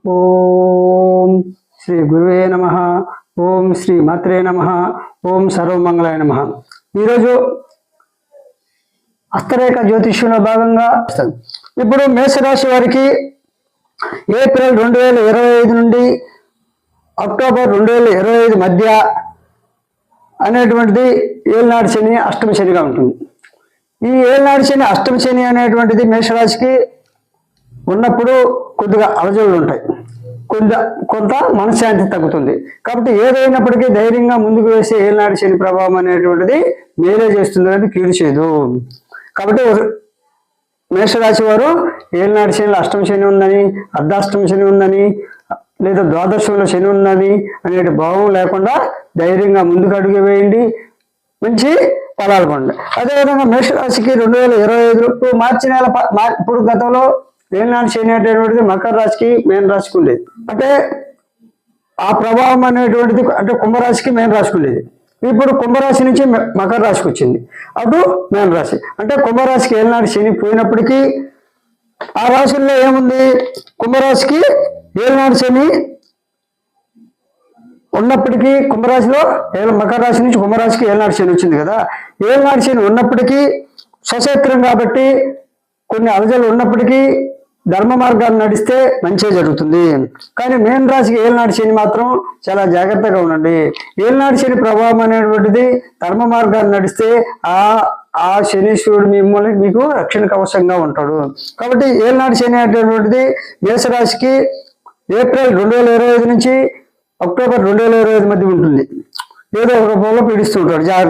ఓం శ్రీ గురువే నమ. ఓం శ్రీ మాత్రే నమ. ఓం సర్వమంగళాయ నమ. ఈరోజు హస్తరేఖ జ్యోతిష్యంలో భాగంగా ఇప్పుడు మేషరాశి వారికి ఏప్రిల్ 2025 నుండి అక్టోబర్ 2025 మధ్య అనేటువంటిది ఏలినాడు శని అష్టమ శనిగా ఉంటుంది. ఈ ఏలినాడు శని అష్టమ శని అనేటువంటిది మేషరాశికి ఉన్నప్పుడు కొద్దిగా అలజడులు ఉంటాయి, కొంత మనశ్శాంతి తగ్గుతుంది. కాబట్టి ఏదైనప్పటికీ ధైర్యంగా ముందుకు వేసే ఏలినాడు శని ప్రభావం అనేటువంటిది మేలే చేస్తుంది, అనేది కీడు చేయదు. కాబట్టి మేషరాశి వారు ఏలినాడు శనిలో అష్టమ శని ఉందని, అర్ధాష్టమ శని ఉందని, లేదా ద్వాదశంలో శని ఉన్నది అనే భావం లేకుండా ధైర్యంగా ముందుకు అడుగు వేయండి, మంచి ఫలాలు పొందండి. అదేవిధంగా మేషరాశికి 2025 మార్చి నెల ఇప్పుడు గతంలో ఏలినాడు శని అనేటువంటిది మకర రాశికి మేన రాశికి ఉండేది. అంటే ఆ ప్రభావం అనేటువంటిది అంటే కుంభరాశికి మేన రాశికి ఉండేది. ఇప్పుడు కుంభరాశి నుంచి మకర రాశికి వచ్చింది, అటు మేన రాశి. అంటే కుంభరాశికి ఏలినాడు శని పోయినప్పటికీ ఆ రాశుల్లో ఏముంది, కుంభరాశికి ఏలినాడు శని ఉన్నప్పటికీ కుంభరాశిలో మకర రాశి నుంచి కుంభరాశికి ఏలినాడు శని వచ్చింది కదా. ఏలినాడు శని ఉన్నప్పటికీ స్వక్షేత్రం కాబట్టి కొన్ని అలజలు ఉన్నప్పటికీ ధర్మ మార్గాన్ని నడిస్తే మంచిగా జరుగుతుంది. కానీ మేన రాశికి ఏలినాడు శని మాత్రం చాలా జాగ్రత్తగా ఉండండి. ఏలినాడు శని ప్రభావం అనేటువంటిది ధర్మ మార్గాన్ని నడిస్తే ఆ శనీశ్వరుడు మిమ్మల్ని మీకు రక్షణ కవచంగా ఉంటాడు. కాబట్టి ఏలినాడు శని అనేటువంటిది మేషరాశికి ఏప్రిల్ 2025 నుంచి అక్టోబర్ 2025 మధ్య ఉంటుంది. ఏదో ఒక రూపంలో పీడిస్తూ ఉంటాడు. జాగ్రత్త.